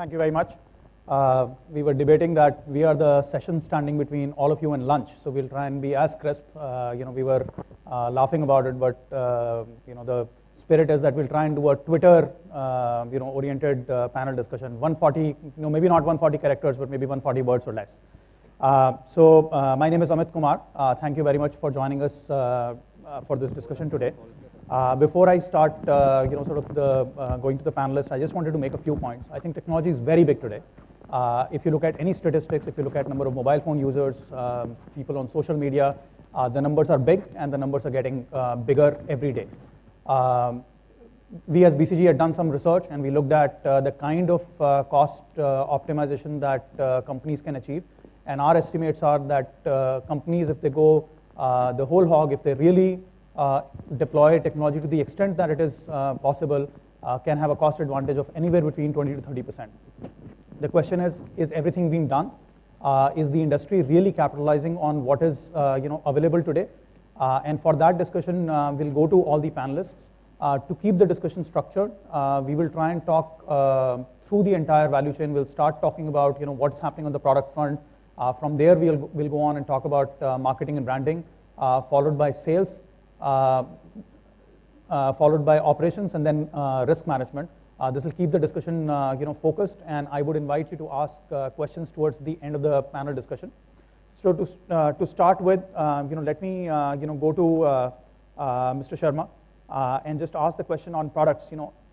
Thank you very much. We were debating that we are the session standing between all of you and lunch, so we'll try and be as crisp. We were laughing about it, but the spirit is that we'll try and do a Twitter, oriented panel discussion. 140, maybe not 140 characters, but maybe 140 words or less. My name is Amit Kumar. Thank you very much for joining us for this discussion today. Before I start, going to the panelists, I just wanted to make a few points. I think technology is very big today. If you look at any statistics, if you look at number of mobile phone users, people on social media, the numbers are big and the numbers are getting bigger every day. We as BCG had done some research and we looked at the kind of cost optimization that companies can achieve. And our estimates are that companies, if they go the whole hog, if they really deploy technology to the extent that it is possible, can have a cost advantage of anywhere between 20 to 30%. The question is everything being done? Is the industry really capitalizing on what is available today? And for that discussion, we'll go to all the panelists. To keep the discussion structured, we will try and talk through the entire value chain. We'll start talking about what's happening on the product front. From there, we'll go on and talk about marketing and branding, followed by sales, followed by operations, and then risk management. This will keep the discussion focused, and I would invite you to ask questions towards the end of the panel discussion. So to start with, let me go to Mr. Sharma and just ask the question on products.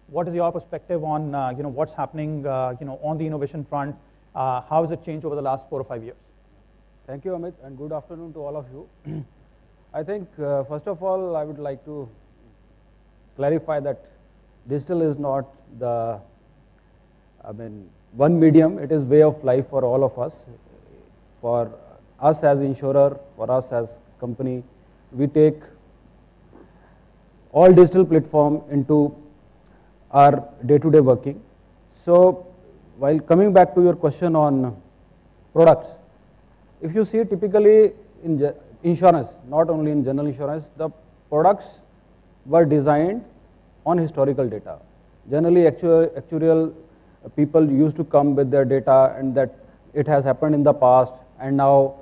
What is your perspective on what's happening on the innovation front? How has it changed over the last 4 or 5 years? Thank you, Amit, and good afternoon to all of you. I think, first of all, I would like to clarify that digital is not one medium. It is way of life for all of us. For us as insurer, for us as company, we take all digital platform into our day-to-day working. So, while coming back to your question on products, if you see typically in insurance, not only in general insurance, the products were designed on historical data. Generally, actuarial people used to come with their data and that it has happened in the past and now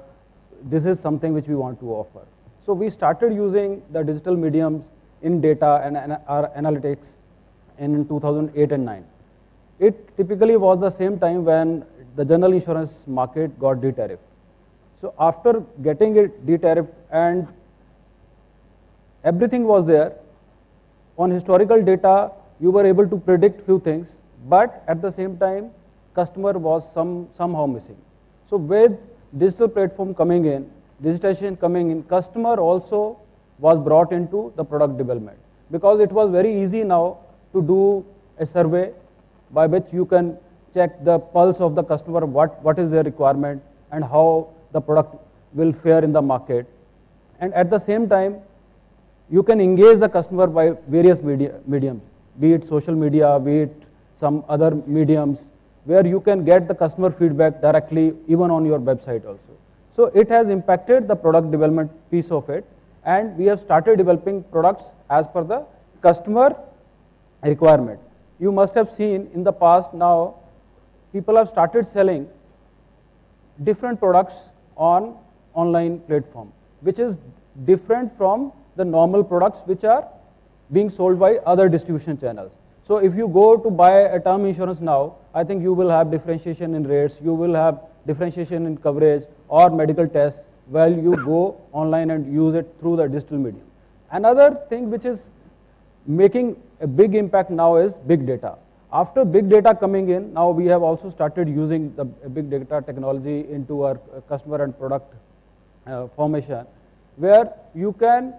this is something which we want to offer. So we started using the digital mediums in data and our analytics in 2008 and 9. It typically was the same time when the general insurance market got de-tariffed. So after getting it de-tariffed and everything was there, on historical data you were able to predict few things, but at the same time customer was somehow missing. So with digital platform coming in, digitization coming in, customer also was brought into the product development, because it was very easy now to do a survey by which you can check the pulse of the customer, what is their requirement and how the product will fare in the market. And at the same time, you can engage the customer by various mediums, be it social media, be it some other mediums, where you can get the customer feedback directly even on your website also. So it has impacted the product development piece of it, and we have started developing products as per the customer requirement. You must have seen in the past now, people have started selling different products on online platform, which is different from the normal products which are being sold by other distribution channels. So if you go to buy a term insurance now, I think you will have differentiation in rates, you will have differentiation in coverage or medical tests, while you go online and use it through the digital medium. Another thing which is making a big impact now is big data. After big data coming in, now we have also started using the big data technology into our customer and product formation, where you can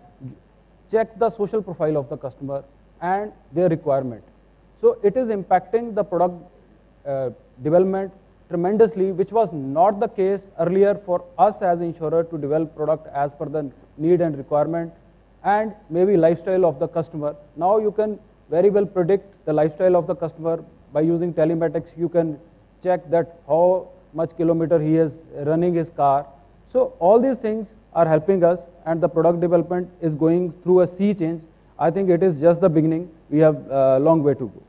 check the social profile of the customer and their requirement. So it is impacting the product development tremendously, which was not the case earlier for us as insurer to develop product as per the need and requirement and maybe lifestyle of the customer. Now you can very well predict the lifestyle of the customer by using telematics. You can check that how much kilometer he is running his car. So all these things are helping us, and the product development is going through a sea change. I think it is just the beginning. We have a long way to go.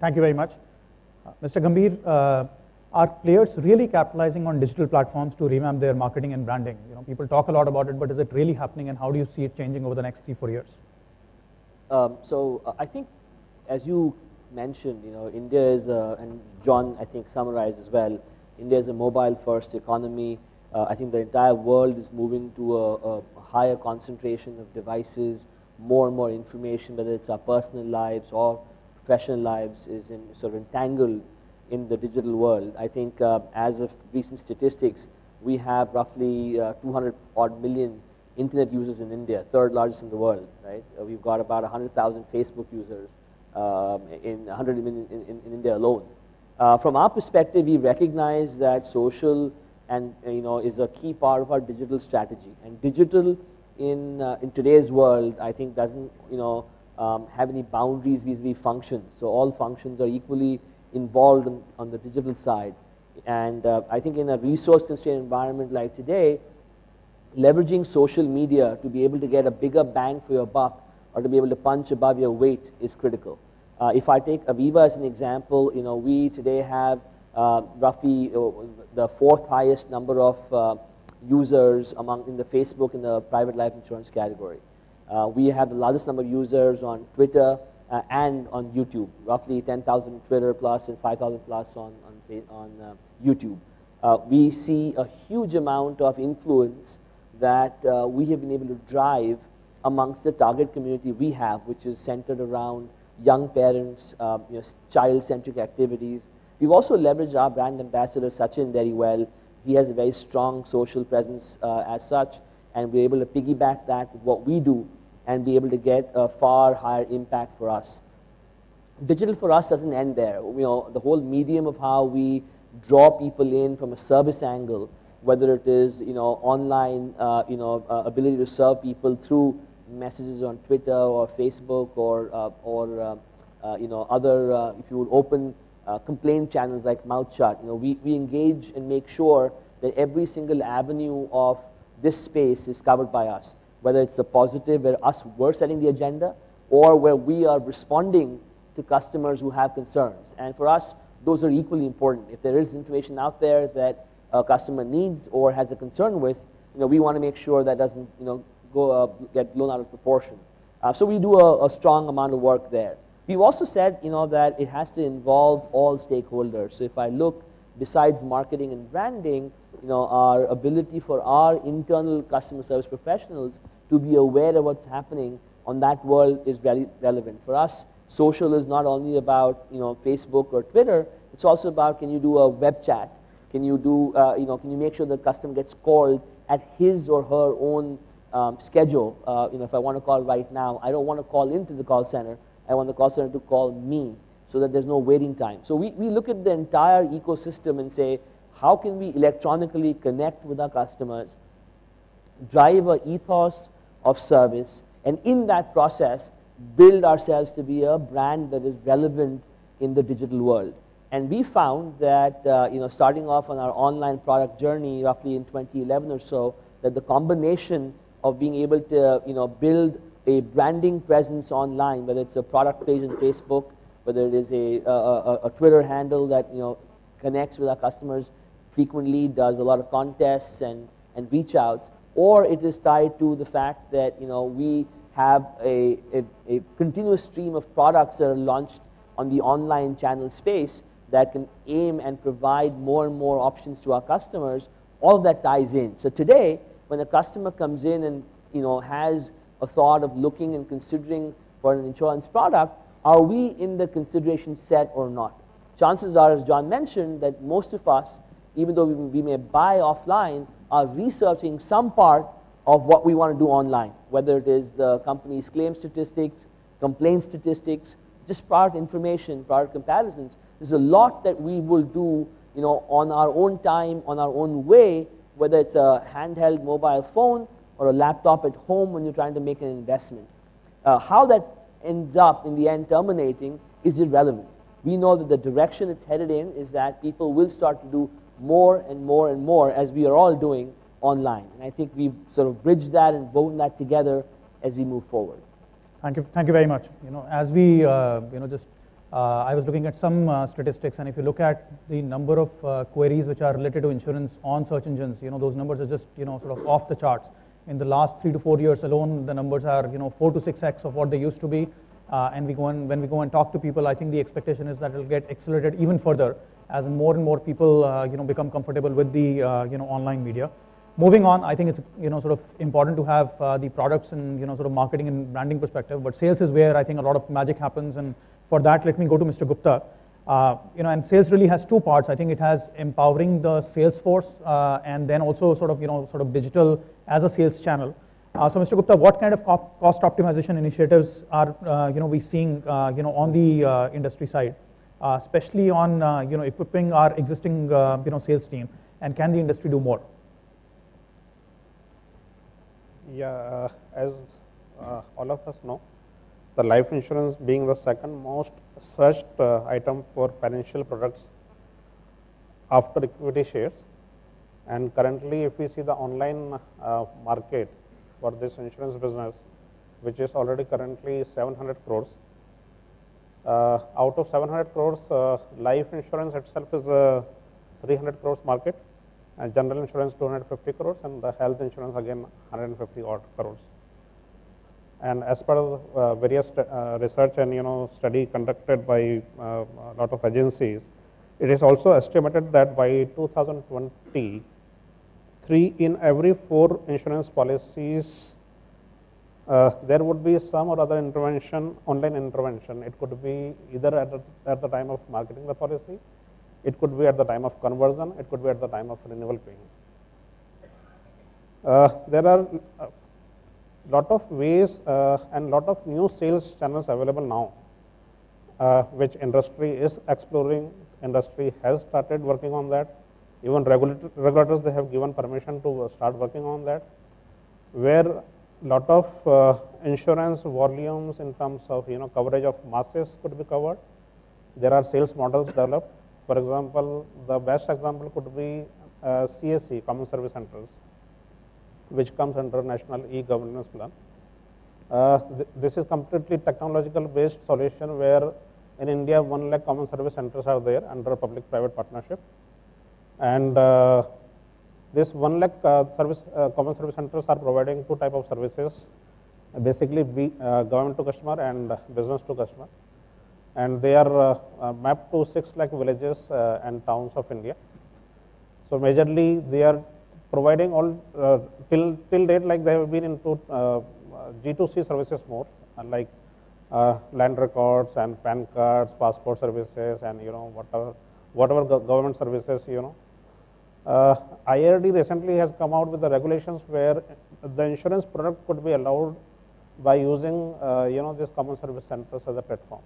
Thank you very much. Mr. Gambhir, are players really capitalizing on digital platforms to revamp their marketing and branding? People talk a lot about it, but is it really happening, and how do you see it changing over the next 3-4 years? I think, as you mentioned, India is, and John, I think, summarized as well, India is a mobile-first economy. I think the entire world is moving to a higher concentration of devices, more and more information, whether it's our personal lives or professional lives, is sort of entangled in the digital world. I think as of recent statistics, we have roughly 200 odd million internet users in India, third largest in the world, right? We've got about 100,000 Facebook users, in 100 million in India alone. From our perspective, we recognize that social and is a key part of our digital strategy. And digital in today's world, I think, doesn't have any boundaries vis-a-vis functions. So all functions are equally involved on the digital side. And I think in a resource-constrained environment like today, leveraging social media to be able to get a bigger bang for your buck or to be able to punch above your weight is critical. If I take Aviva as an example, we today have roughly the 4th highest number of users in the Facebook in the private life insurance category. We have the largest number of users on Twitter and on YouTube, roughly 10,000 Twitter plus and 5,000 plus on YouTube. We see a huge amount of influence that we have been able to drive amongst the target community we have, which is centered around young parents, child-centric activities. We've also leveraged our brand ambassador, Sachin, very well. He has a very strong social presence as such, and we're able to piggyback that with what we do and be able to get a far higher impact for us. Digital for us doesn't end there. The whole medium of how we draw people in from a service angle, whether it is online ability to serve people through messages on Twitter or Facebook or other, if you would open complaint channels like Mouth Shut. We engage and make sure that every single avenue of this space is covered by us, whether it's the positive where we're setting the agenda, or where we are responding to customers who have concerns. And for us, those are equally important. If there is information out there that a customer needs or has a concern with, we want to make sure that doesn't get blown out of proportion. So we do a strong amount of work there. We've also said that it has to involve all stakeholders. So if I look besides marketing and branding, our ability for our internal customer service professionals to be aware of what's happening on that world is very relevant. For us, social is not only about Facebook or Twitter. It's also about, can you do a web chat? Can you do can you make sure the customer gets called at his or her own schedule? If I want to call right now, I don't want to call into the call center. I want the call center to call me so that there's no waiting time. So we look at the entire ecosystem and say, how can we electronically connect with our customers, drive an ethos of service, and in that process, build ourselves to be a brand that is relevant in the digital world. And we found that, starting off on our online product journey roughly in 2011 or so, that the combination of being able to, build a branding presence online, whether it's a product page on Facebook, whether it is a Twitter handle that, connects with our customers frequently, does a lot of contests and reach outs, or it is tied to the fact that, we have a continuous stream of products that are launched on the online channel space that can aim and provide more and more options to our customers. All of that ties in. So today, when a customer comes in and has a thought of looking and considering for an insurance product, are we in the consideration set or not? Chances are, as John mentioned, that most of us, even though we may buy offline, are researching some part of what we want to do online, whether it is the company's claim statistics, complaint statistics, just product information, product comparisons. There's a lot that we will do on our own time, on our own way, whether it's a handheld mobile phone or a laptop at home when you're trying to make an investment. How that ends up in the end terminating is irrelevant. We know that the direction it's headed in is that people will start to do more and more and more, as we are all doing, online. And I think we've sort of bridged that and woven that together as we move forward. Thank you very much. As we just I was looking at some statistics, and if you look at the number of queries which are related to insurance on search engines, those numbers are just sort of off the charts. In the last 3 to 4 years alone, the numbers are 4 to 6x of what they used to be. And when we go and talk to people, I think the expectation is that it will get accelerated even further as more and more people become comfortable with the online media. Moving on, I think it's sort of important to have the products and sort of marketing and branding perspective, but sales is where I think a lot of magic happens. And for that, let me go to Mr. Gupta. And sales really has two parts. I think it has empowering the sales force and then also sort of digital as a sales channel. So Mr. Gupta, what kind of cost optimization initiatives are we seeing on the industry side, especially on equipping our existing sales team, and can the industry do more? Yeah, as all of us know, the life insurance being the second most searched item for financial products after equity shares, and currently if we see the online market for this insurance business, which is already currently 700 crores. Out of 700 crores, life insurance itself is a 300 crores market, and general insurance 250 crores, and the health insurance again 150 odd crores. And as per various research and study conducted by a lot of agencies, it is also estimated that by 2020, 3 in every 4 insurance policies, there would be some or other intervention, online intervention. It could be either at the time of marketing the policy, it could be at the time of conversion, it could be at the time of renewal payment. There are lot of ways and lot of new sales channels available now, which industry is exploring. Industry has started working on that. Even regulators, they have given permission to start working on that, where lot of insurance volumes in terms of coverage of masses could be covered. There are sales models developed. For example, the best example could be CSC, Common Service Centers, which comes under National E-Governance Plan. This is completely technological based solution where in India 1 lakh common service centers are there under a public-private partnership, and this 1 lakh common service centers are providing 2 type of services, basically government to customer and business to customer, and they are mapped to 6 lakh villages and towns of India. So majorly they are providing all till date, like they have been into G2C services more, like land records and PAN cards, passport services, and whatever government services. IRD recently has come out with the regulations where the insurance product could be allowed by using these common service centers as a platform.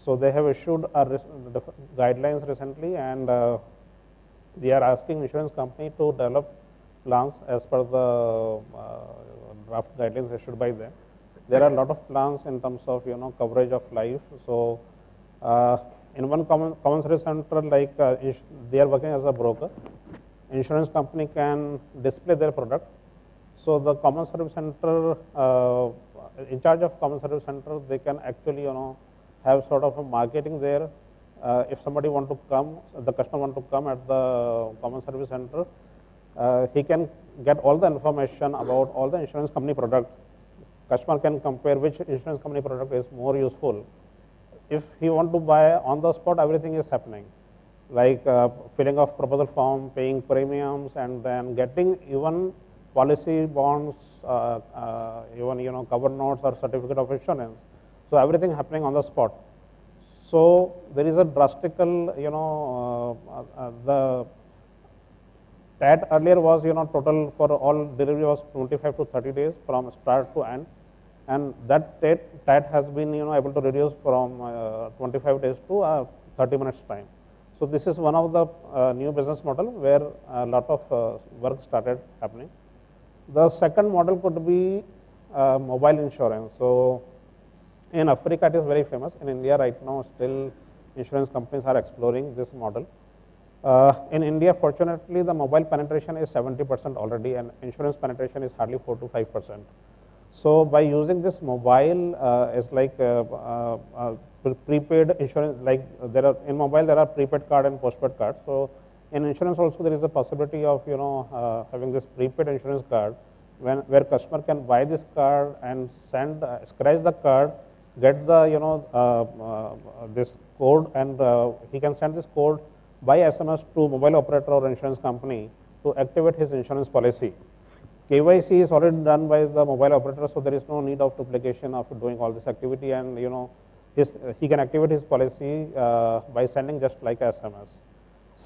So they have issued the guidelines recently, and they are asking insurance company to develop plans as per the draft guidelines issued by them. There are a lot of plans in terms of coverage of life. So in one common service center, like they are working as a broker, insurance company can display their product. So the common service center, in charge of common service center, they can actually have sort of a marketing there. If somebody want to come, the customer want to come at the common service center, he can get all the information about all the insurance company product. Customer can compare which insurance company product is more useful. If he want to buy on the spot, everything is happening, like filling of proposal form, paying premiums, and then getting even policy bonds, even cover notes or certificate of insurance. So everything happening on the spot. So there is a drastical, the TAT earlier was, total for all delivery was 25 to 30 days from start to end, and that TAT has been, able to reduce from 25 days to 30 minutes time. So this is one of the new business model where a lot of work started happening. The second model could be mobile insurance. So in Africa, it is very famous. In India right now, still insurance companies are exploring this model. In India, fortunately, the mobile penetration is 70% already, and insurance penetration is hardly 4 to 5%. So by using this mobile, it's like prepaid insurance, like there are in mobile there are prepaid card and postpaid card. So in insurance also there is a possibility of having this prepaid insurance card, where customer can buy this card and send scratch the card, get the this code, and he can send this code by SMS to mobile operator or insurance company to activate his insurance policy. KYC is already done by the mobile operator, so there is no need of duplication of doing all this activity, and he can activate his policy by sending just like SMS.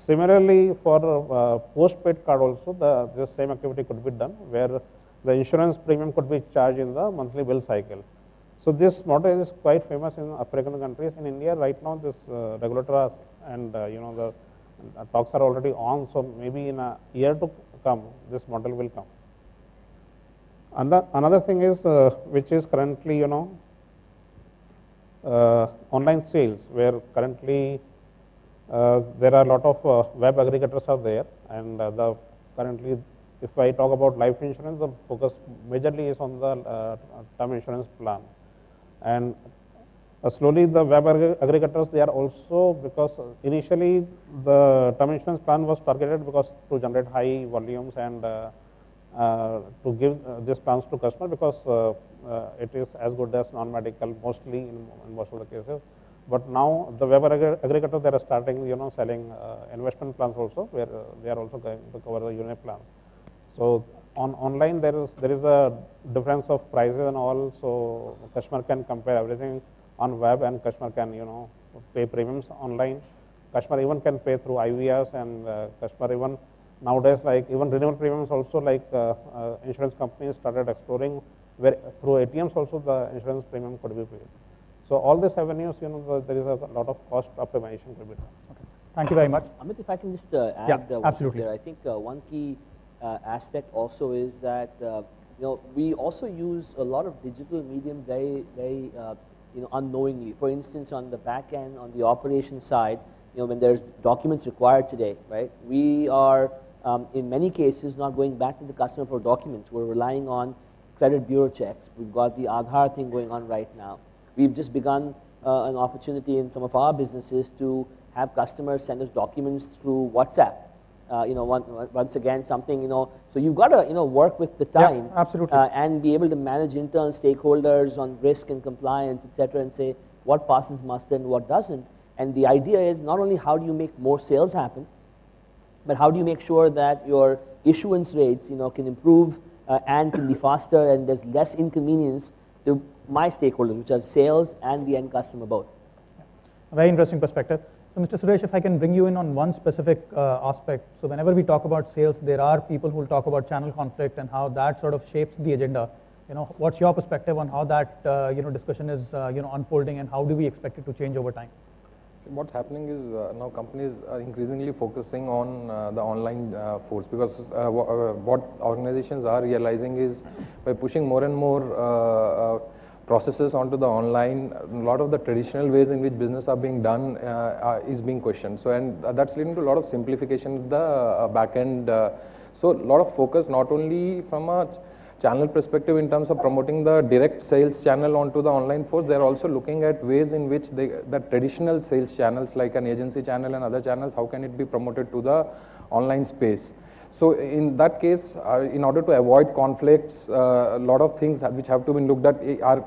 Similarly, for postpaid card also, the same activity could be done, where the insurance premium could be charged in the monthly bill cycle. So this model is quite famous in African countries. In India, right now, this regulator and the talks are already on. So maybe in a year to come, this model will come. Another thing is which is currently online sales, where currently there are a lot of web aggregators are there, and currently, if I talk about life insurance, the focus majorly is on the term insurance plan. And slowly the web aggregators, they are also, because initially the term insurance plan was targeted because to generate high volumes and to give these plans to customer, because it is as good as non-medical mostly in most of the cases. But now the web aggregators, they are starting selling investment plans also, where they are also going to cover the unit plans. So online there is a difference of prices and all, so customer can compare everything on web, and customer can pay premiums online. Customer even can pay through IVRs, and customer even nowadays, like even renewal premiums also, like insurance companies started exploring where through ATMs also the insurance premium could be paid. So all these avenues, there is a lot of cost optimization could be done. Okay. Thank you very much. Amit, if I can just add Yeah, absolutely. there, I think one key aspect also is that we also use a lot of digital medium very unknowingly. For instance, on the back end, on the operation side, when there's documents required today, right? We are in many cases not going back to the customer for documents. We're relying on credit bureau checks. We've got the Aadhaar thing going on right now. We've just begun an opportunity in some of our businesses to have customers send us documents through WhatsApp. Once again, something, so you've got to, work with the time. Yeah, absolutely. And be able to manage internal stakeholders on risk and compliance, etc., and say what passes muster and what doesn't. And the idea is not only how do you make more sales happen, but how do you make sure that your issuance rates, can improve and can be faster, and there's less inconvenience to my stakeholders, which are sales and the end customer both. A very interesting perspective. So Mr. Suresh, if I can bring you in on one specific aspect. So whenever we talk about sales, there are people who will talk about channel conflict and how that sort of shapes the agenda. What's your perspective on how that discussion is unfolding, and how do we expect it to change over time? What's happening is now companies are increasingly focusing on the online force, because what organizations are realizing is by pushing more and more processes onto the online, a lot of the traditional ways in which business are being done is being questioned. So, and that's leading to a lot of simplification of the back end. So, a lot of focus not only from a channel perspective in terms of promoting the direct sales channel onto the online force, they are also looking at ways in which the traditional sales channels like an agency channel and other channels, how can it be promoted to the online space. So in that case, in order to avoid conflicts, a lot of things which have to be looked at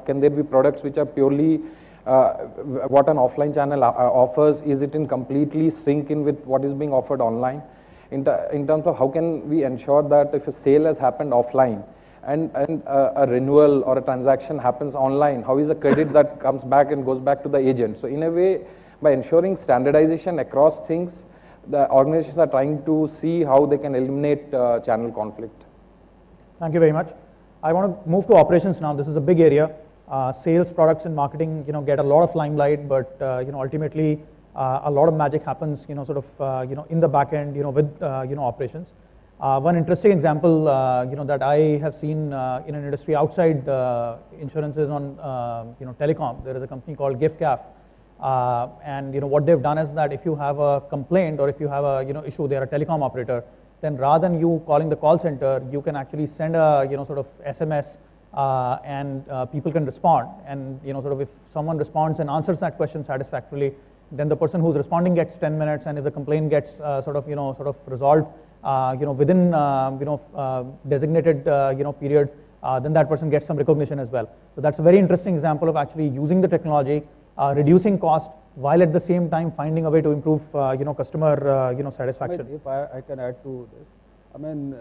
can there be products which are purely what an offline channel offers, is it in completely sync in with what is being offered online? In terms of how can we ensure that if a sale has happened offline, and a renewal or a transaction happens online, how is the credit that comes back and goes back to the agent? So in a way, by ensuring standardization across things, the organizations are trying to see how they can eliminate channel conflict. Thank you very much. I want to move to operations now. This is a big area. Sales, products, and marketing, get a lot of limelight, but ultimately a lot of magic happens, in the back end, with operations. One interesting example, that I have seen in an industry outside insurance is on, telecom. There is a company called GIFCAF, and what they've done is that if you have a complaint or if you have a issue, they are a telecom operator, then rather than you calling the call center, you can actually send a SMS, and people can respond. And if someone responds and answers that question satisfactorily, then the person who's responding gets 10 minutes, and if the complaint gets sort of resolved within designated period, then that person gets some recognition as well. So that's a very interesting example of actually using the technology, reducing cost, while at the same time finding a way to improve customer satisfaction. If I can add to this, I mean,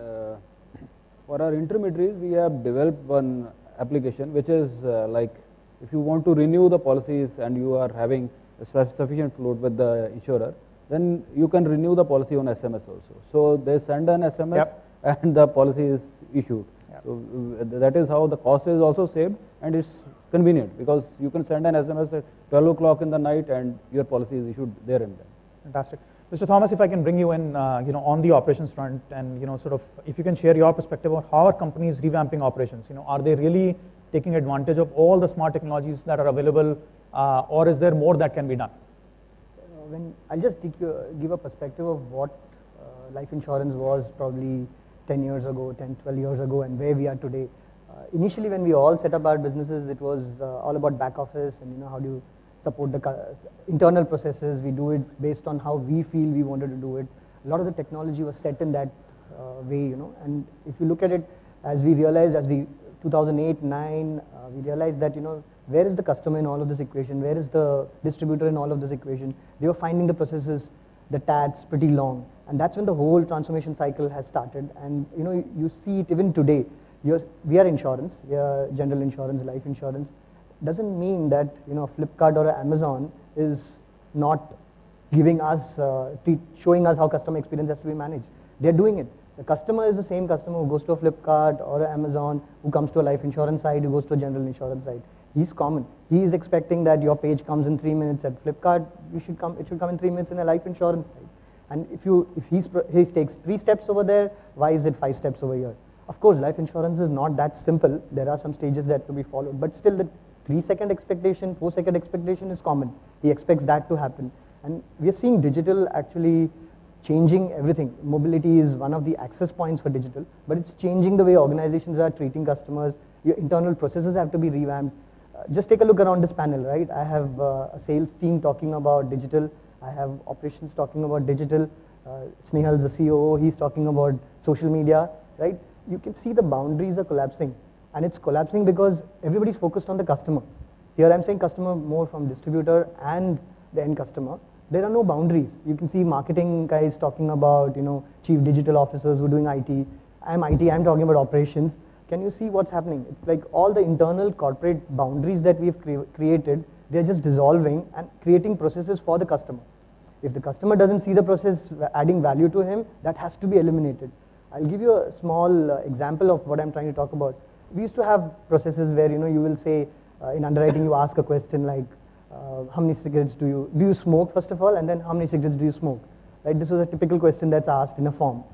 for our intermediaries, we have developed one application which is like, if you want to renew the policies and you are having a sufficient float with the insurer, then you can renew the policy on SMS also. So they send an SMS, Yep. and the policy is issued. Yep. So that is how the cost is also saved, and it's convenient because you can send an SMS at 12 o'clock in the night and your policy is issued there and then. Fantastic. Mr. Thomas, if I can bring you in, on the operations front, and sort of if you can share your perspective on how are companies revamping operations? Are they really taking advantage of all the smart technologies that are available, or is there more that can be done? I'll just give a perspective of what life insurance was probably 10 years ago, 10, 12 years ago, and where we are today. Initially, when we all set up our businesses, it was all about back office and how do you support the internal processes. We do it based on how we feel we wanted to do it. A lot of the technology was set in that way, and if you look at it, as we realized, 2008, 9, we realized that, where is the customer in all of this equation? Where is the distributor in all of this equation? They were finding the processes, the TATs pretty long. And that's when the whole transformation cycle has started. And, you see it even today. We are insurance, we are general insurance, life insurance. Doesn't mean that, Flipkart or Amazon is not giving us, showing us how customer experience has to be managed. They're doing it. The customer is the same customer who goes to a Flipkart or Amazon, who comes to a life insurance side, who goes to a general insurance side. He's common. He is expecting that your page comes in 3 minutes at Flipkart. It should come in 3 minutes in a life insurance side. And if he takes 3 steps over there, why is it 5 steps over here? Of course, life insurance is not that simple. There are some stages that have to be followed, but still the 3-second expectation, 4-second expectation is common. He expects that to happen. And we are seeing digital actually changing everything. Mobility is one of the access points for digital, but it's changing the way organizations are treating customers. Your internal processes have to be revamped. Just take a look around this panel, right? I have a sales team talking about digital. I have operations talking about digital. Snehal, the COO, he's talking about social media, right? You can see the boundaries are collapsing, and it's collapsing because everybody's focused on the customer. Here I'm saying customer more from distributor and the end customer. There are no boundaries. You can see marketing guys talking about, chief digital officers who are doing IT. I'm IT, I'm talking about operations. Can you see what's happening? It's like all the internal corporate boundaries that we've created, they're just dissolving and creating processes for the customer. If the customer doesn't see the process adding value to him, that has to be eliminated. I'll give you a small example of what I'm trying to talk about. We used to have processes where, you will say, in underwriting, you ask a question like, how many cigarettes do you smoke, first of all, and then how many cigarettes do you smoke? Right? This was a typical question that's asked in a form.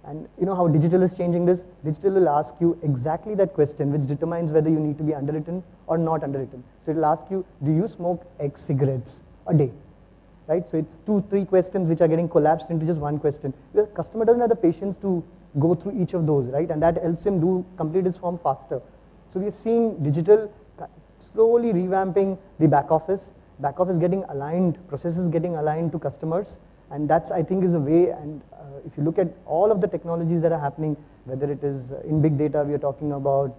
And you know how digital is changing this? Digital will ask you exactly that question, which determines whether you need to be underwritten or not underwritten. So it will ask you, do you smoke X cigarettes a day? Right? So it's 2-3 questions which are getting collapsed into just one question. The customer doesn't have the patience to go through each of those, right? And that helps him complete his form faster. So we are seeing digital slowly revamping the back office getting aligned, processes getting aligned to customers, and that's, I think, is a way. And if you look at all of the technologies that are happening, whether it is in big data, we are talking about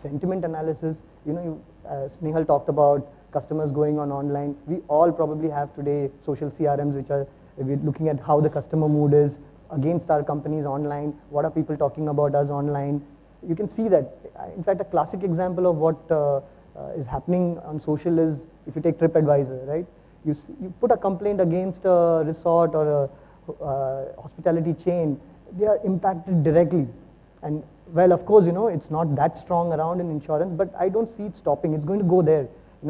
sentiment analysis. Snehal talked about customers going on online. We all probably have today social CRMs, which are we're looking at how the customer mood is against our companies online. What are people talking about us online? You can see that. In fact, a classic example of what is happening on social is if you take TripAdvisor, right? You put a complaint against a resort or a hospitality chain, they are impacted directly. And well, of course, it's not that strong around in insurance, but I don't see it stopping. It's going to go there.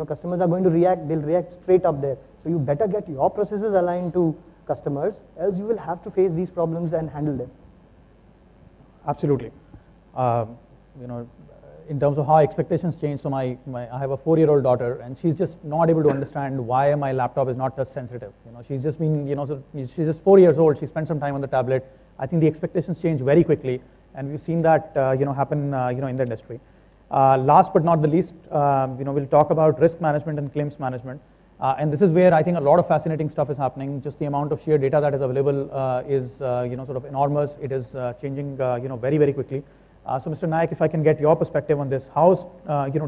Customers are going to react. They'll react straight up there. So you better get your processes aligned to customers, else you will have to face these problems and handle them. Absolutely. In terms of how expectations change, so I have a 4-year-old daughter, and she's just not able to understand why my laptop is not touch sensitive. She's just been, so she's just 4 years old. She spent some time on the tablet. I think the expectations change very quickly, and we've seen that happen in the industry. Last but not the least, we'll talk about risk management and claims management. And this is where I think a lot of fascinating stuff is happening. Just the amount of sheer data that is available is sort of enormous. It is changing very, very quickly. So Mr. Nayak, if I can get your perspective on this, how's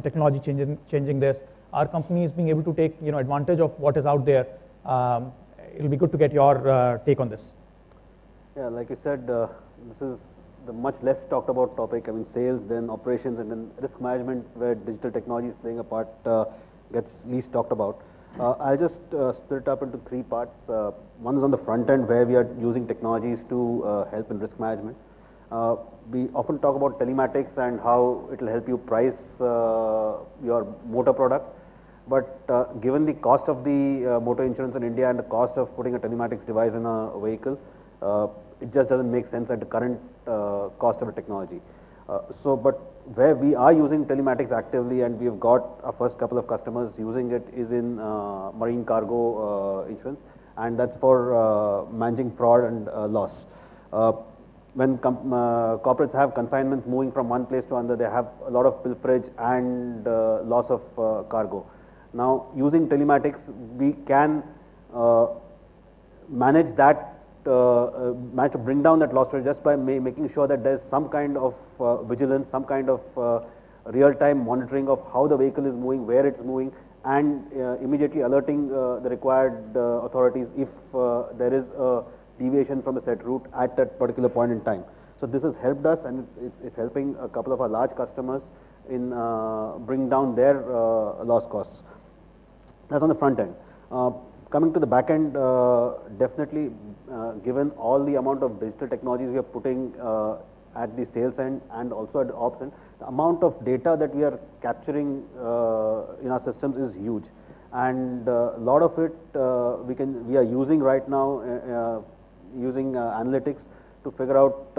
technology changing this? Are companies being able to take advantage of what is out there? It'll be good to get your take on this. Yeah, like you said, this is the much less talked about topic. I mean, sales, then operations, and then risk management, where digital technology is playing a part, gets least talked about. I'll just split it up into three parts. One is on the front end, where we are using technologies to help in risk management. We often talk about telematics and how it will help you price your motor product. But given the cost of the motor insurance in India and the cost of putting a telematics device in a vehicle, it just doesn't make sense at the current cost of the technology. But where we are using telematics actively, and we have got our first couple of customers using it, is in marine cargo insurance, and that's for managing fraud and loss. When corporates have consignments moving from one place to another, they have a lot of pilferage and loss of cargo. Now, using telematics, we can manage that, manage to bring down that loss rate just by making sure that there's some kind of vigilance, some kind of real-time monitoring of how the vehicle is moving, where it's moving, and immediately alerting the required authorities if there is a deviation from a set route at that particular point in time. So this has helped us, and it's helping a couple of our large customers in bring down their loss costs. That's on the front end. Coming to the back end, definitely, given all the amount of digital technologies we are putting at the sales end and also at the ops end, the amount of data that we are capturing in our systems is huge, and a lot of it we are using right now, using analytics to figure out,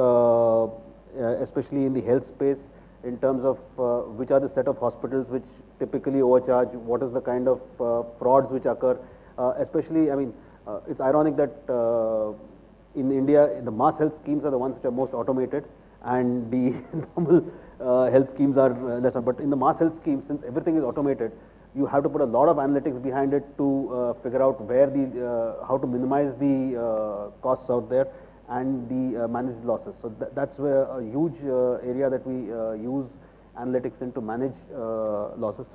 especially in the health space, in terms of which are the set of hospitals which typically overcharge, what is the kind of frauds which occur. Especially, I mean, it's ironic that in India, the mass health schemes are the ones which are most automated, and the normal health schemes are lesser. But in the mass health schemes, since everything is automated, you have to put a lot of analytics behind it to figure out where how to minimize the costs out there and the managed losses. So that's where a huge area that we use analytics in to manage losses.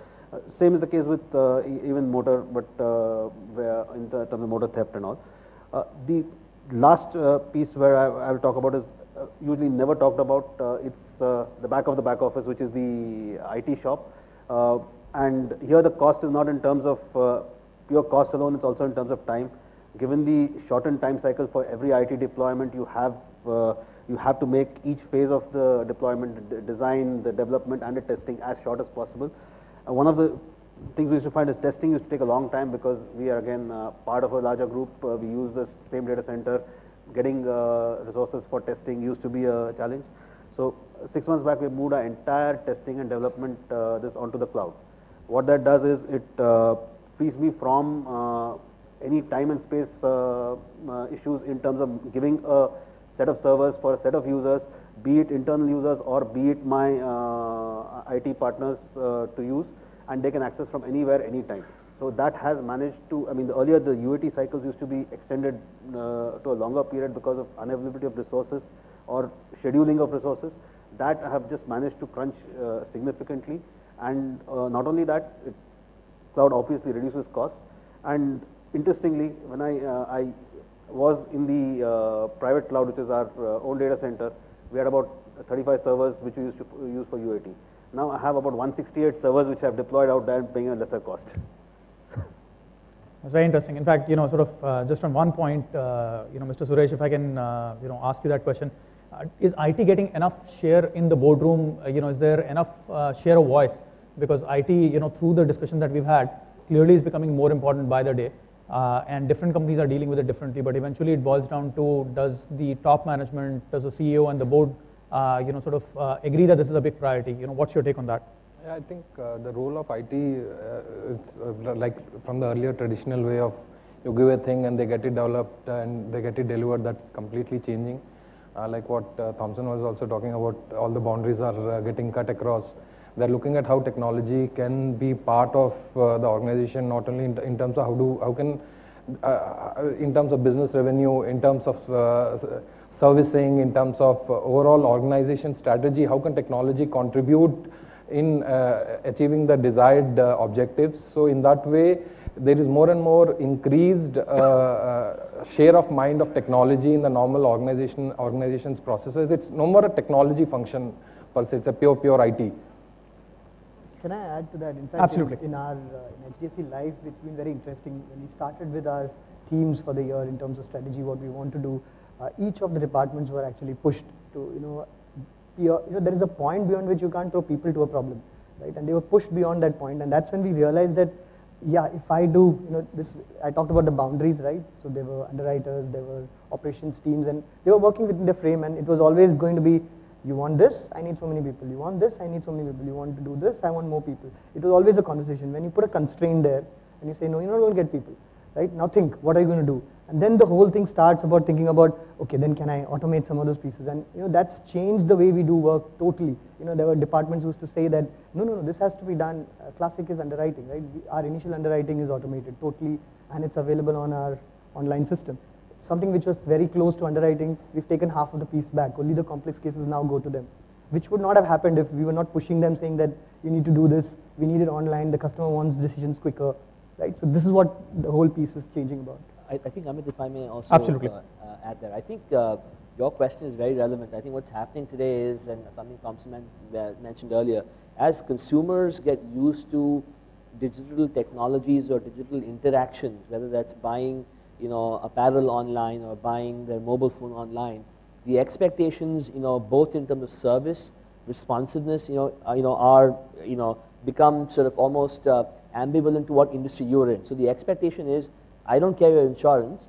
Same is the case with even motor, but in terms of motor theft and all. The last piece where I will talk about is usually never talked about. It's the back of the back office, which is the IT shop. And here the cost is not in terms of pure cost alone, it's also in terms of time. Given the shortened time cycle for every IT deployment, you have to make each phase of the deployment, the design, the development, and the testing as short as possible. One of the things we used to find is testing used to take a long time, because we are again part of a larger group. We use the same data center. Getting resources for testing used to be a challenge. So 6 months back, we moved our entire testing and development this onto the cloud. What that does is it frees me from any time and space issues in terms of giving a set of servers for a set of users, be it internal users or be it my IT partners to use, and they can access from anywhere, anytime. So that has managed to, I mean, earlier the UAT cycles used to be extended to a longer period because of unavailability of resources or scheduling of resources. That I have just managed to crunch significantly, and not only that, cloud obviously reduces costs. And interestingly, when I was in the private cloud, which is our own data center, we had about 35 servers which we used to use for UAT. Now I have about 168 servers which I have deployed out there paying a lesser cost. That's very interesting. In fact, sort of just on one point, Mr. Suresh, if I can, ask you that question, is IT getting enough share in the boardroom? Is there enough share of voice? Because IT, through the discussion that we've had, clearly is becoming more important by the day, and different companies are dealing with it differently. But eventually, it boils down to, does the top management, does the CEO and the board, sort of agree that this is a big priority? What's your take on that? Yeah, I think the role of IT is like from the earlier traditional way of you give a thing and they get it developed and they get it delivered. That's completely changing. Like what Thomson was also talking about, all the boundaries are getting cut across. They're looking at how technology can be part of the organization, not only in terms of in terms of business revenue, in terms of servicing, in terms of overall organization strategy, how can technology contribute in achieving the desired objectives. So in that way, there is more and more increased share of mind of technology in the normal organization's processes. It's no more a technology function per se, it's a pure IT. Can I add to that? In fact, Absolutely. in our in HDFC Life, it's been very interesting. When we started with our themes for the year in terms of strategy, what we want to do, each of the departments were actually pushed to, there is a point beyond which you can't throw people to a problem, right? And they were pushed beyond that point, and that's when we realized that, yeah, if I do, this, I talked about the boundaries, right? So there were underwriters, there were operations teams, and they were working within the frame, and it was always going to be, you want this, I need so many people. You want this, I need so many people. You want to do this, I want more people. It was always a conversation. When you put a constraint there, and you say, no, you're not going to get people, right? Now think, what are you going to do? And then the whole thing starts about thinking about, okay, then can I automate some of those pieces? And that's changed the way we do work totally. There were departments who used to say that, no, this has to be done. Classic is underwriting, right? Our initial underwriting is automated totally, and it's available on our online system. Something which was very close to underwriting, we've taken half of the piece back. Only the complex cases now go to them, which would not have happened if we were not pushing them, saying that you need to do this, we need it online, the customer wants decisions quicker, right? So this is what the whole piece is changing about. I think, Amit, if I may also Absolutely. Add there. I think your question is very relevant. I think what's happening today is, and something Thomson mentioned earlier, as consumers get used to digital technologies or digital interactions, whether that's buying apparel online or buying their mobile phone online, the expectations, both in terms of service, responsiveness, are, become sort of almost ambivalent to what industry you're in. So the expectation is, I don't care your insurance,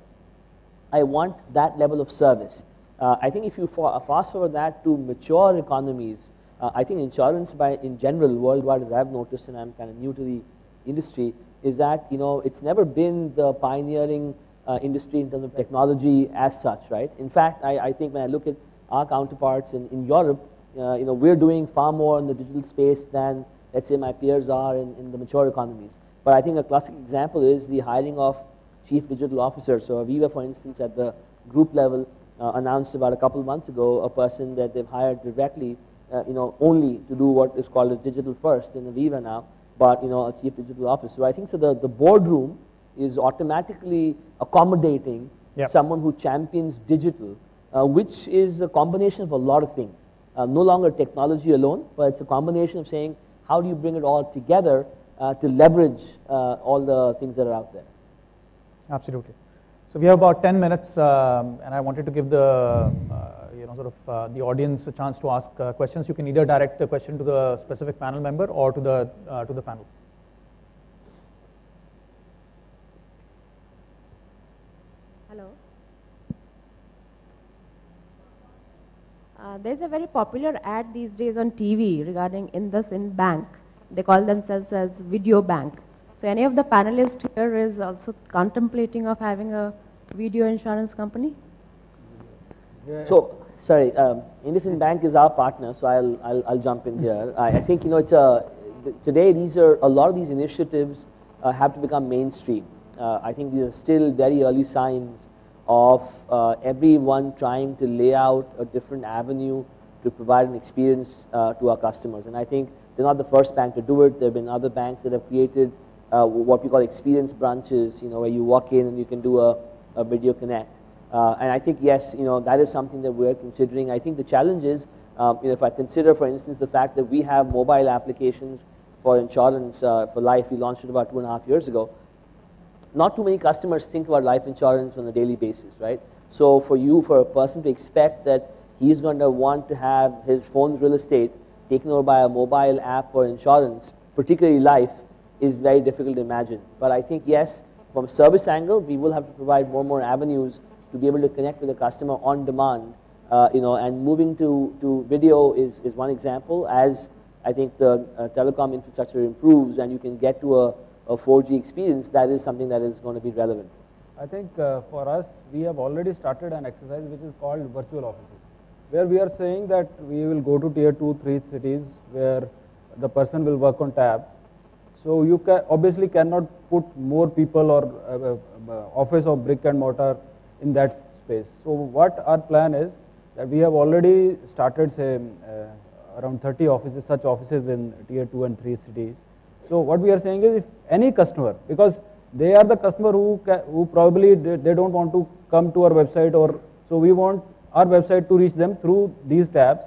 I want that level of service. I think if you fast forward that to mature economies, I think insurance in general, worldwide, as I've noticed, and I'm kind of new to the industry, is that, it's never been the pioneering industry in terms of technology as such, right? In fact, I think when I look at our counterparts in Europe, we're doing far more in the digital space than, let's say, my peers are in the mature economies. But I think a classic example is the hiring of chief digital officers. So Aviva, for instance, at the group level, announced about a couple of months ago a person that they've hired directly, only to do what is called a digital first in Aviva now, but a chief digital officer. So I think so the boardroom is automatically accommodating someone who champions digital, which is a combination of a lot of things. No longer technology alone, but it's a combination of saying, how do you bring it all together to leverage all the things that are out there? Absolutely. So we have about 10 minutes, and I wanted to give the the audience a chance to ask questions. You can either direct a question to the specific panel member or to the panel. Hello. There's a very popular ad these days on TV regarding IndusInd Bank. They call themselves as Video Bank. So any of the panelists here is also contemplating of having a video insurance company? So, sorry, IndusInd Bank is our partner, so I'll jump in here. I think it's today a lot of these initiatives have to become mainstream. I think these are still very early signs of everyone trying to lay out a different avenue to provide an experience to our customers. And I think they're not the first bank to do it. There have been other banks that have created what we call experience branches, where you walk in and you can do a video connect. And I think, yes, that is something that we're considering. I think the challenge is, if I consider, for instance, the fact that we have mobile applications for insurance for life, we launched it about 2.5 years ago. Not too many customers think about life insurance on a daily basis, right? So for a person to expect that he's going to want to have his phone's real estate taken over by a mobile app for insurance, particularly life, is very difficult to imagine. But I think, yes, from a service angle, we will have to provide more and more avenues to be able to connect with the customer on demand, and moving to video is one example. As I think the telecom infrastructure improves and you can get to a 4G experience, that is something that is going to be relevant. I think for us, we have already started an exercise which is called virtual offices, where we are saying that we will go to tier 2, 3 cities where the person will work on tab. So you obviously cannot put more people or office of brick and mortar in that space. So what our plan is that we have already started, say, around 30 offices, such offices in tier 2 and 3 cities. So what we are saying is, if any customer, because they are the customer who probably they don't want to come to our website, or so we want our website to reach them through these tabs.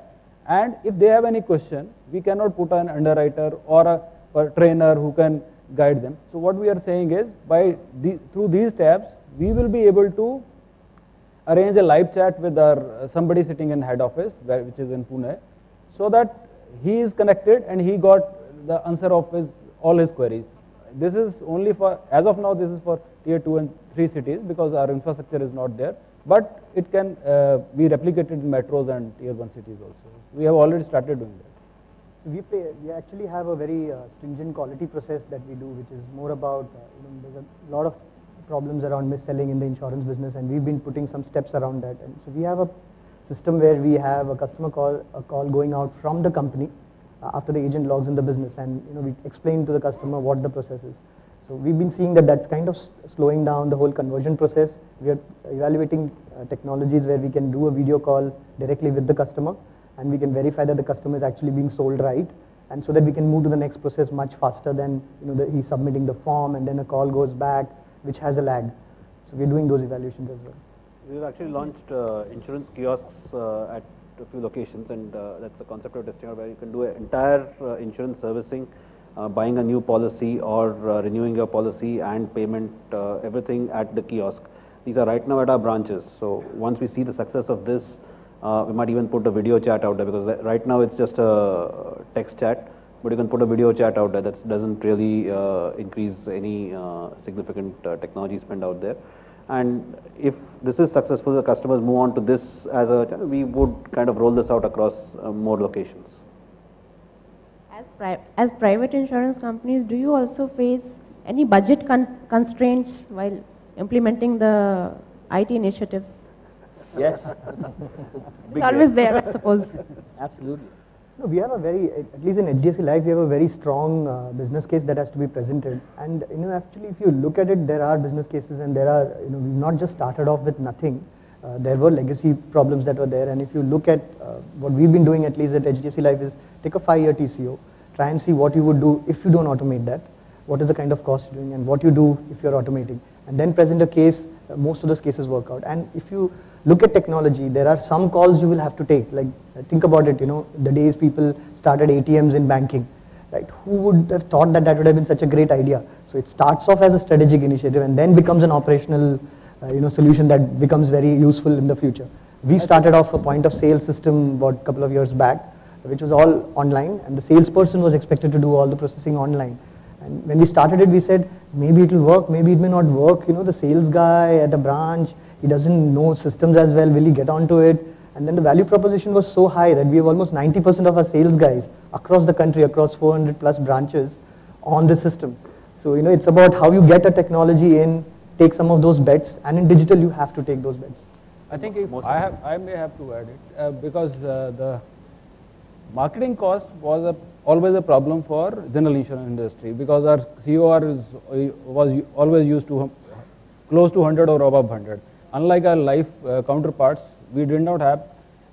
And if they have any question, we cannot put an underwriter or a trainer who can guide them. So what we are saying is, through these tabs, we will be able to arrange a live chat with our somebody sitting in head office, which is in Pune, so that he is connected and he got the answer of all his queries. This is only for, as of now, this is for tier 2 and 3 cities because our infrastructure is not there, but it can be replicated in metros and tier 1 cities also. We have already started doing that. We actually have a very stringent quality process that we do, which is more about, there's a lot of problems around mis-selling in the insurance business, and we've been putting some steps around that. And so we have a system where we have a customer call going out from the company after the agent logs in the business, and we explain to the customer what the process is. So we've been seeing that that's kind of slowing down the whole conversion process. We are evaluating technologies where we can do a video call directly with the customer, and we can verify that the customer is actually being sold right, and so that we can move to the next process much faster than he's submitting the form and then a call goes back, which has a lag. So we're doing those evaluations as well. We've actually launched insurance kiosks at a few locations, and that's a concept of testing where you can do an entire insurance servicing, buying a new policy or renewing your policy and payment, everything at the kiosk. These are right now at our branches. So once we see the success of this, we might even put a video chat out there, because right now it's just a text chat, but you can put a video chat out there. That doesn't really increase any significant technology spend out there. And if this is successful, the customers move on to this as a channel, we would kind of roll this out across more locations. As private insurance companies, do you also face any budget constraints while implementing the IT initiatives? Yes. It's always there, I suppose. Absolutely. No, we have a very, at least in HDFC Life, we have a very strong business case that has to be presented. And actually, if you look at it, there are business cases, and there are, we've not just started off with nothing. There were legacy problems that were there, and if you look at what we've been doing, at least at HDFC Life, is take a 5-year TCO, try and see what you would do if you don't automate that, what is the kind of cost you're doing, and what you do if you're automating, and then present a case. Most of those cases work out. And if you look at technology, there are some calls you will have to take. Like, think about it, the days people started ATMs in banking, right? Who would have thought that that would have been such a great idea? So it starts off as a strategic initiative and then becomes an operational solution that becomes very useful in the future. We started off a point of sale system about a couple of years back, which was all online, and the salesperson was expected to do all the processing online. And when we started it, we said, maybe it will work, maybe it may not work. The sales guy at the branch, he doesn't know systems as well, will he get onto it? And then the value proposition was so high that we have almost 90% of our sales guys across the country, across 400 plus branches on the system. So, it's about how you get a technology in, take some of those bets, and in digital you have to take those bets. I think if I may have to add it, because the marketing cost was always a problem for general insurance industry, because our COR was always used to close to 100 or above 100. Unlike our life counterparts, we did not have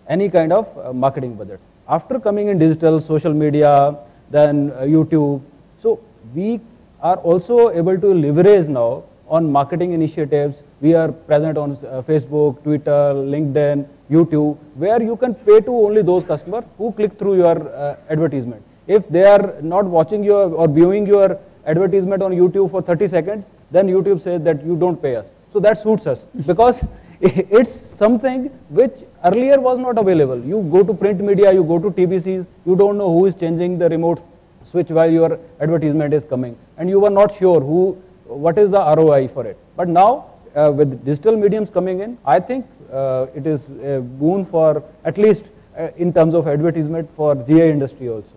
any kind of marketing budget. After coming in digital, social media, then YouTube, so we are also able to leverage now on marketing initiatives. We are present on Facebook, Twitter, LinkedIn, YouTube, where you can pay to only those customers who click through your advertisement. If they are not watching your or viewing your advertisement on YouTube for 30 seconds, then YouTube says that you don't pay us. So that suits us, because it's something which earlier was not available. You go to print media, you go to TVCs, you don't know who is changing the remote switch while your advertisement is coming, and you were not sure what is the ROI for it. But now with digital mediums coming in, I think it is a boon for, at least in terms of advertisement, for GI industry also.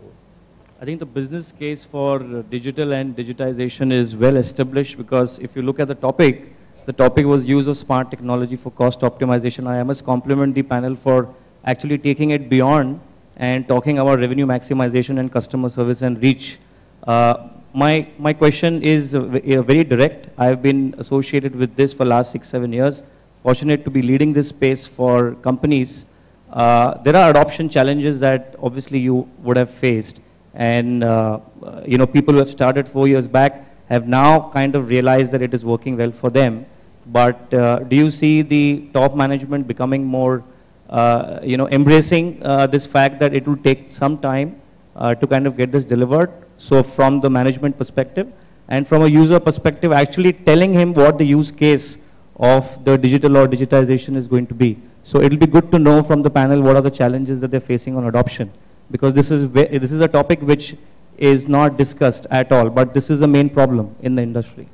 I think the business case for digital and digitization is well established, because if you look at the topic was use of smart technology for cost optimization. I must compliment the panel for actually taking it beyond and talking about revenue maximization and customer service and reach. My question is very direct. I've been associated with this for last 6-7 years. Fortunate to be leading this space for companies. There are adoption challenges that obviously you would have faced, and people who have started 4 years back have now kind of realized that it is working well for them. But do you see the top management becoming more, embracing this fact that it will take some time to kind of get this delivered? So from the management perspective, and from a user perspective, actually telling him what the use case of the digital or digitization is going to be. So it will be good to know from the panel what are the challenges that they're facing on adoption, because this is a topic which is not discussed at all, but this is the main problem in the industry.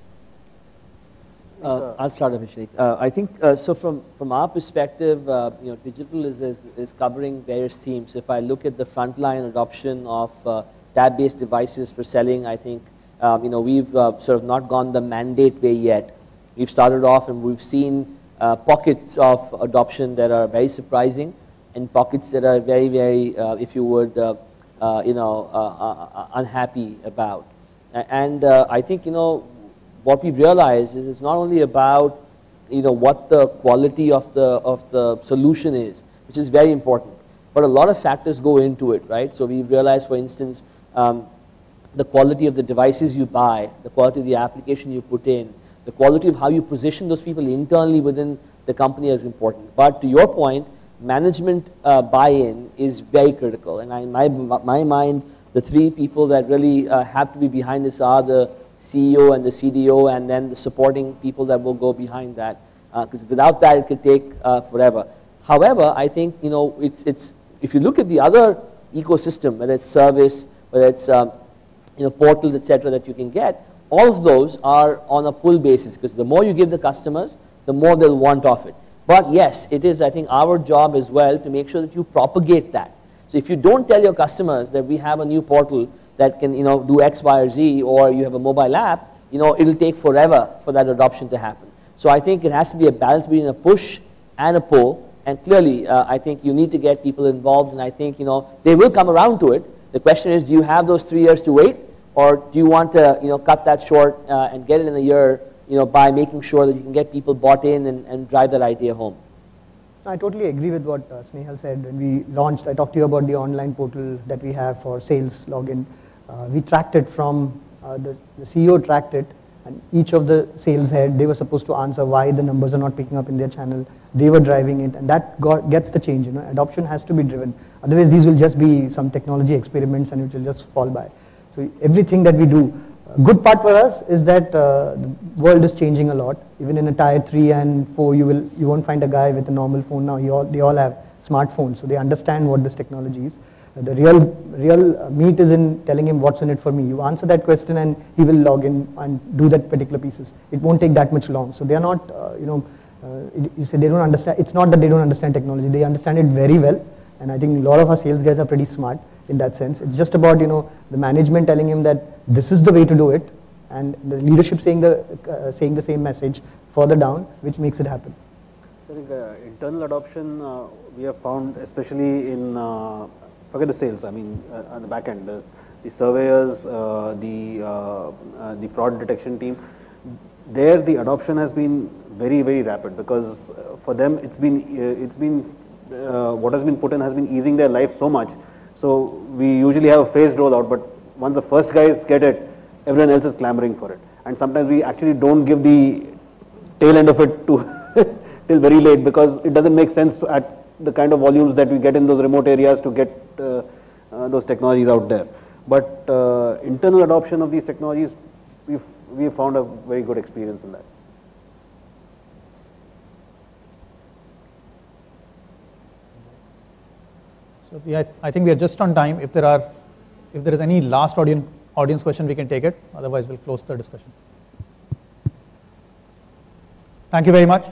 I'll start, Abhishek. I think so. From our perspective, digital is covering various themes. If I look at the frontline adoption of tab-based devices for selling, I think we've sort of not gone the mandate way yet. We've started off and we've seen pockets of adoption that are very surprising, and pockets that are very, very, if you would, unhappy about. And I think what we realize is it's not only about what the quality of the solution is, which is very important, but a lot of factors go into it, right? So we realize, for instance, the quality of the devices you buy, the quality of the application you put in, the quality of how you position those people internally within the company is important. But to your point, management buy-in is very critical. And in my mind, the three people that really have to be behind this are the CEO and the CDO, and then the supporting people that will go behind that. Because without that, it could take forever. However, I think it's if you look at the other ecosystem, whether it's service, whether it's portals, etc., that you can get, all of those are on a pull basis, because the more you give the customers, the more they'll want of it. But yes, it is, I think, our job as well to make sure that you propagate that. So if you don't tell your customers that we have a new portal that can do X, Y, or Z, or you have a mobile app, it'll take forever for that adoption to happen. So I think it has to be a balance between a push and a pull. And clearly, I think you need to get people involved, and I think they will come around to it. The question is, do you have those 3 years to wait, or do you want to cut that short and get it in a year by making sure that you can get people bought in and drive that idea home? I totally agree with what Snehal said. When we launched, I talked to you about the online portal that we have for sales login. We tracked it from, the CEO tracked it, and each of the sales head, they were supposed to answer why the numbers are not picking up in their channel. They were driving it, and that gets the change. Adoption has to be driven. Otherwise, these will just be some technology experiments, and it will just fall by. So everything that we do, good part for us is that the world is changing a lot. Even in a tier 3 and 4, you won't find a guy with a normal phone now. They all have smartphones, so they understand what this technology is. The real meat is in telling him what's in it for me. You answer that question and he will log in and do that particular pieces. It won't take that much long. So they are not, you say they don't understand. It's not that they don't understand technology. They understand it very well. And I think a lot of our sales guys are pretty smart in that sense. It's just about, the management telling him that this is the way to do it, and the leadership saying the same message further down, which makes it happen. I think internal adoption we have found, especially in forget the sales. I mean, on the back end, there's the surveyors, the fraud detection team. There, the adoption has been very, very rapid, because for them it's been what has been put in has been easing their life so much. So we usually have a phased rollout, but once the first guys get it, everyone else is clamoring for it. And sometimes we actually don't give the tail end of it to till very late, because it doesn't make sense at the kind of volumes that we get in those remote areas to get those technologies out there. But internal adoption of these technologies, we've found a very good experience in that. So I think we are just on time. If there is any last audience question, we can take it. Otherwise, we'll close the discussion. Thank you very much.